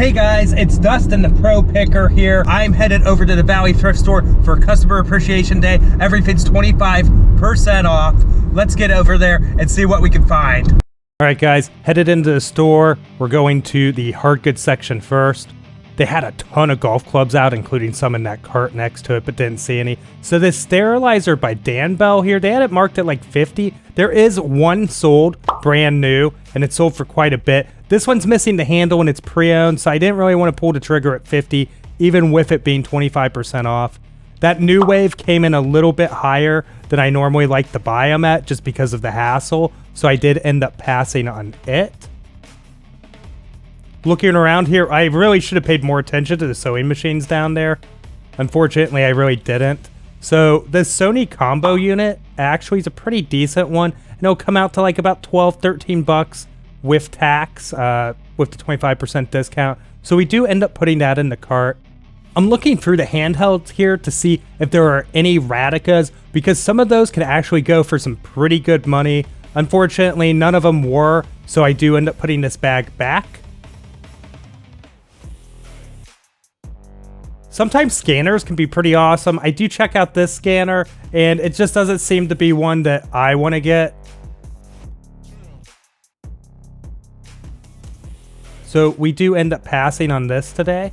Hey guys, it's Dustin, the Pro Picker here. I'm headed over to the Valley Thrift Store for Customer Appreciation Day. Everything's 25% off. Let's get over there and see what we can find. All right guys, headed into the store. We're going to the hard goods section first. They had a ton of golf clubs out, including some in that cart next to it, but didn't see any. So this sterilizer by Dan Bell here, they had it marked at like 50. There is one sold, brand new, and it's sold for quite a bit. This one's missing the handle and it's pre-owned, so I didn't really want to pull the trigger at 50, even with it being 25% off. That new wave came in a little bit higher than I normally like to buy them at, just because of the hassle, so I did end up passing on it. Looking around here, I really should have paid more attention to the sewing machines down there. Unfortunately, I really didn't. So the Sony combo unit actually is a pretty decent one, and it'll come out to like about 12, 13 bucks with tax, with the 25% discount. So we do end up putting that in the cart. I'm looking through the handhelds here to see if there are any Radicas, because some of those could actually go for some pretty good money. Unfortunately, none of them were, so I do end up putting this bag back. Sometimes scanners can be pretty awesome. I do check out this scanner, and it just doesn't seem to be one that I want to get. So we do end up passing on this today.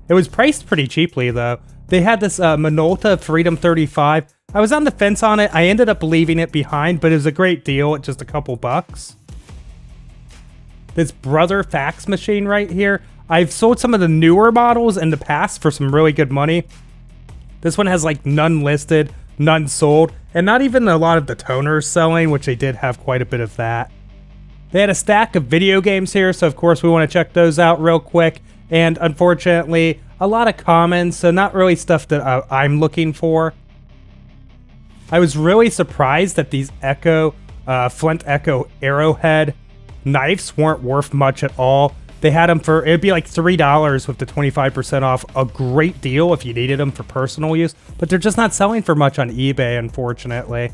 It was priced pretty cheaply though. They had this Minolta Freedom 35. I was on the fence on it. I ended up leaving it behind, but it was a great deal at just a couple bucks. This Brother fax machine right here. I've sold some of the newer models in the past for some really good money. This one has like none listed, none sold, and not even a lot of the toners selling, which they did have quite a bit of that. They had a stack of video games here, so of course we want to check those out real quick. And unfortunately, a lot of commons, so not really stuff that I'm looking for. I was really surprised that these Flint Echo Arrowhead knives weren't worth much at all. They had them for, it'd be like $3 with the 25% off. A great deal if you needed them for personal use, but they're just not selling for much on eBay, unfortunately.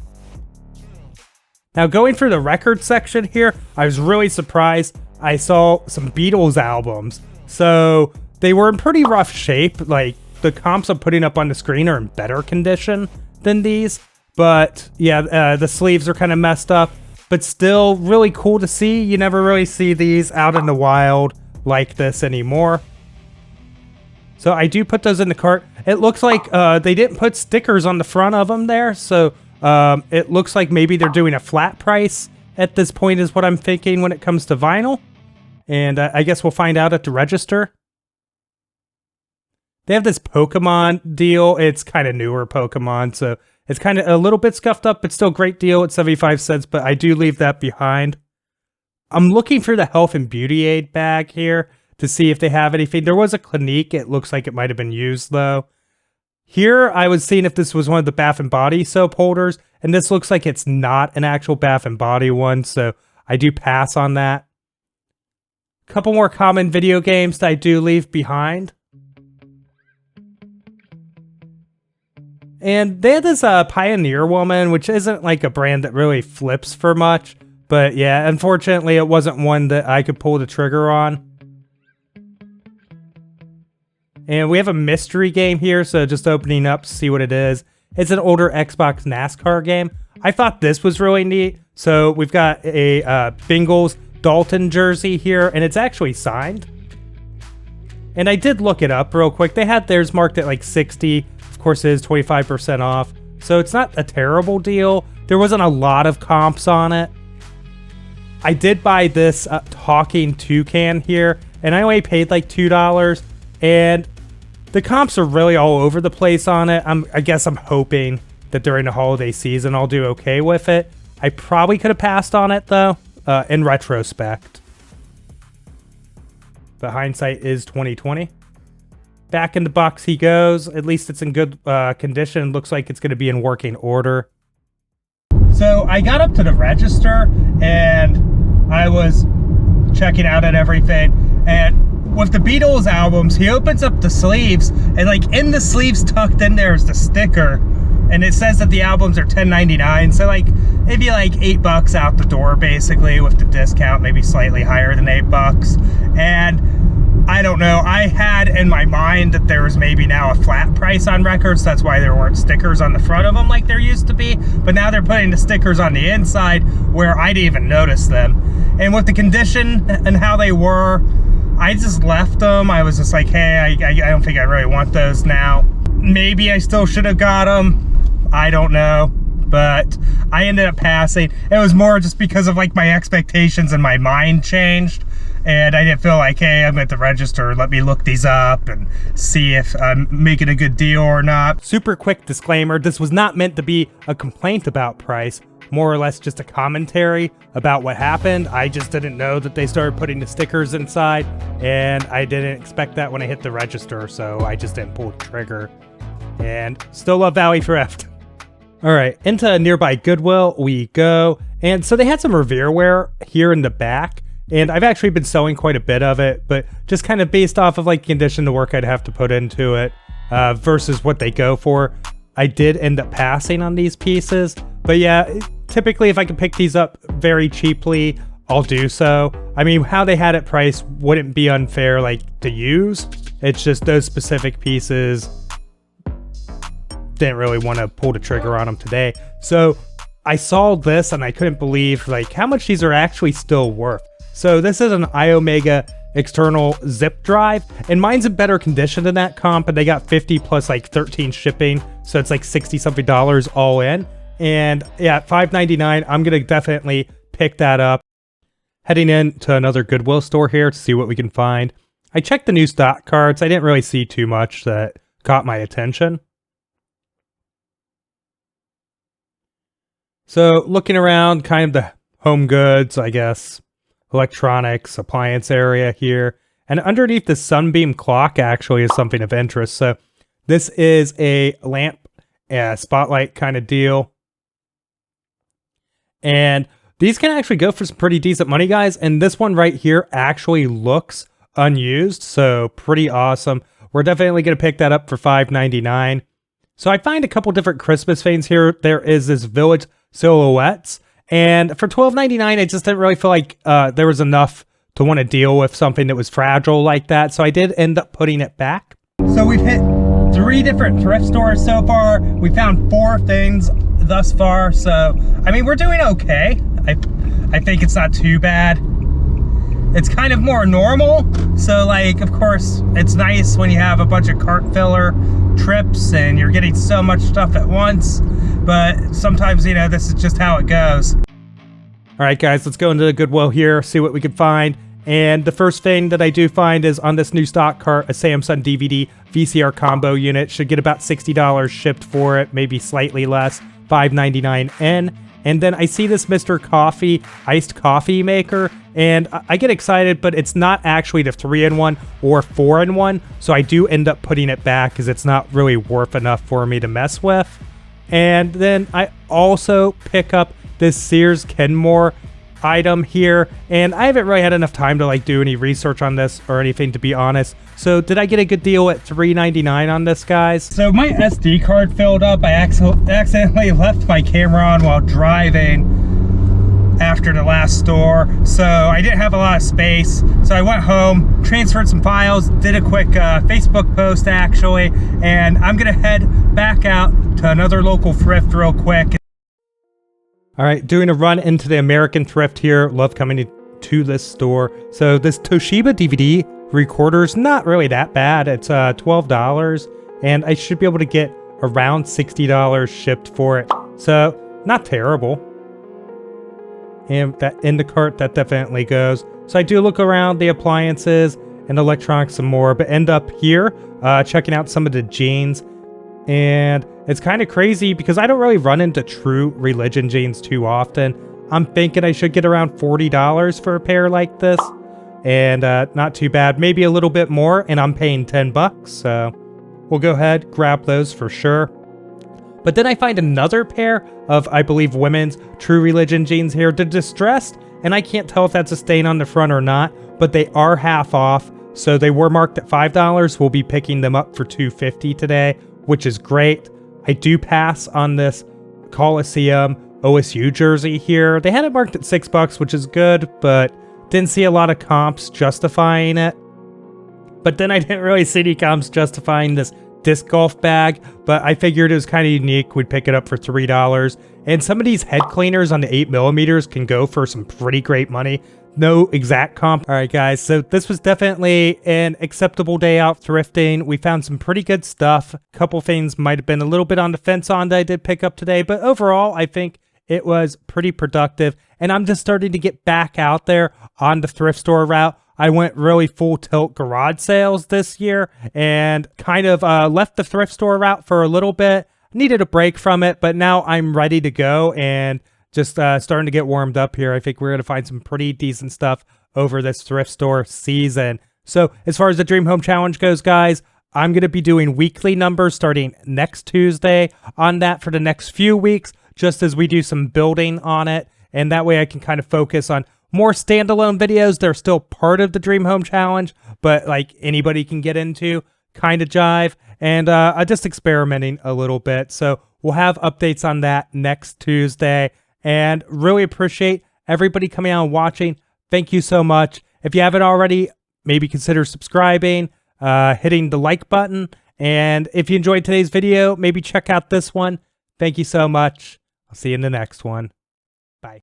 Now going through the record section here, I was really surprised. I saw some Beatles albums. So they were in pretty rough shape. Like the comps I'm putting up on the screen are in better condition than these. But yeah, the sleeves are kind of messed up. But still really cool to see. You never really see these out in the wild like this anymore. So I do put those in the cart. It looks like they didn't put stickers on the front of them there. So it looks like maybe they're doing a flat price at this point is what I'm thinking when it comes to vinyl. And I guess we'll find out at the register. They have this Pokemon deal. It's kind of newer Pokemon, so it's kind of a little bit scuffed up, but still great deal at 75 cents, but I do leave that behind. I'm looking for the health and beauty aid bag here to see if they have anything. There was a Clinique. It looks like it might have been used, though. Here, I was seeing if this was one of the Bath & Body soap holders, and this looks like it's not an actual Bath & Body one, so I do pass on that. A couple more common video games that I do leave behind. And they had this Pioneer Woman, which isn't like a brand that really flips for much. But yeah, unfortunately, it wasn't one that I could pull the trigger on. And we have a mystery game here, so just opening up to see what it is. It's an older Xbox NASCAR game. I thought this was really neat. So we've got a Bengals Dalton jersey here, and it's actually signed. And I did look it up real quick. They had theirs marked at like 60. Of course, it is 25% off. So it's not a terrible deal. There wasn't a lot of comps on it. I did buy this Talking Toucan here, and I only paid like $2. And the comps are really all over the place on it. I guess I'm hoping that during the holiday season I'll do okay with it. I probably could have passed on it though, in retrospect. But hindsight is 2020. Back in the box he goes. At least it's in good condition. Looks like it's going to be in working order. So I got up to the register and I was checking out at everything. And with the Beatles albums, he opens up the sleeves, and like in the sleeves tucked in there is the sticker. And it says that the albums are $10.99. So like it'd be like $8 out the door basically with the discount, maybe slightly higher than $8. And I don't know. I had in my mind that there was maybe now a flat price on records. That's why there weren't stickers on the front of them like there used to be. But now they're putting the stickers on the inside where I didn't even notice them. And with the condition and how they were, I just left them. I was just like, hey, I don't think I really want those now. Maybe I still should have got them. I don't know. But I ended up passing. It was more just because of like my expectations and my mind changed. And I didn't feel like, hey, I'm at the register, let me look these up and see if I'm making a good deal or not. Super quick disclaimer, this was not meant to be a complaint about price, more or less just a commentary about what happened. I just didn't know that they started putting the stickers inside, and I didn't expect that when I hit the register, so I just didn't pull the trigger. And still love Valley Thrift. All right, into a nearby Goodwill we go. And so they had some Revereware here in the back. And I've actually been selling quite a bit of it, but just kind of based off of like condition the work I'd have to put into it versus what they go for, I did end up passing on these pieces. But yeah, typically if I can pick these up very cheaply, I'll do so. I mean, how they had it priced wouldn't be unfair like to use. It's just those specific pieces didn't really want to pull the trigger on them today. So I saw this and I couldn't believe like how much these are actually still worth. So this is an iOmega external zip drive, and mine's in better condition than that comp, and they got 50 plus like 13 shipping, so it's like 60 something dollars all in. And yeah, $5.99, I'm gonna definitely pick that up. Heading into another Goodwill store here to see what we can find. I checked the new stock cards. I didn't really see too much that caught my attention. So looking around kind of the home goods, I guess, electronics, appliance area here. And underneath the Sunbeam clock actually is something of interest. So this is a lamp, spotlight kind of deal. And these can actually go for some pretty decent money, guys. And this one right here actually looks unused. So pretty awesome. We're definitely going to pick that up for $5.99. So I find a couple different Christmas things here. There is this Village Silhouettes. And for $12.99, I just didn't really feel like there was enough to want to deal with something that was fragile like that. So I did end up putting it back. So we've hit 3 different thrift stores so far. We found 4 things thus far. So, I mean, we're doing okay. I think it's not too bad. It's kind of more normal. So, like, of course, it's nice when you have a bunch of cart filler trips and you're getting so much stuff at once. But sometimes, you know, this is just how it goes. All right, guys, let's go into the Goodwill here, see what we can find. And the first thing that I do find is on this new stock cart, a Samsung DVD VCR combo unit. Should get about $60 shipped for it, maybe slightly less, $5.99 in. And then I see this Mr. Coffee iced coffee maker, and I get excited, but it's not actually the 3-in-1 or 4-in-1. So I do end up putting it back because it's not really worth enough for me to mess with. And then I also pick up this Sears Kenmore item here, and I haven't really had enough time to like do any research on this or anything, to be honest. So did I get a good deal at $3.99 on this, guys? So my SD card filled up. I accidentally left my camera on while driving after the last store, so I didn't have a lot of space. So I went home, transferred some files, did a quick Facebook post actually, and I'm gonna head back out to another local thrift real quick. All right, doing a run into the American Thrift here. Love coming to this store. So this Toshiba DVD recorder is not really that bad. It's $12, and I should be able to get around $60 shipped for it. So not terrible. And that in the cart, that definitely goes. So I do look around the appliances and electronics some more, but end up here checking out some of the jeans. And it's kind of crazy because I don't really run into true religion jeans too often. I'm thinking I should get around $40 for a pair like this. And not too bad. Maybe a little bit more, and I'm paying $10. So we'll go ahead, grab those for sure. But then I find another pair of, I believe, women's true religion jeans here. They're distressed, and I can't tell if that's a stain on the front or not, but they are half off. So they were marked at $5. We'll be picking them up for $2.50 today, which is great. I do pass on this Coliseum OSU jersey here. They had it marked at $6, which is good, but didn't see a lot of comps justifying it. But then I didn't really see any comps justifying this disc golf bag, but I figured it was kind of unique. We'd pick it up for $3. And some of these head cleaners on the 8mm can go for some pretty great money. No exact comp. All right, guys, so this was definitely an acceptable day out thrifting. We found some pretty good stuff. A couple things might have been a little bit on the fence on that I did pick up today, but overall, I think it was pretty productive. And I'm just starting to get back out there on the thrift store route. I went really full tilt garage sales this year and kind of left the thrift store route for a little bit. Needed a break from it, but now I'm ready to go and just starting to get warmed up here. I think we're going to find some pretty decent stuff over this thrift store season. So as far as the Dream Home Challenge goes, guys, I'm going to be doing weekly numbers starting next Tuesday on that for the next few weeks, just as we do some building on it. And that way I can kind of focus on more standalone videos. They're still part of the Dream Home Challenge, but like anybody can get into kind of jive. And just experimenting a little bit. So we'll have updates on that next Tuesday. And really appreciate everybody coming out and watching. Thank you so much. If you haven't already, maybe consider subscribing, hitting the like button. And if you enjoyed today's video, maybe check out this one. Thank you so much. I'll see you in the next one.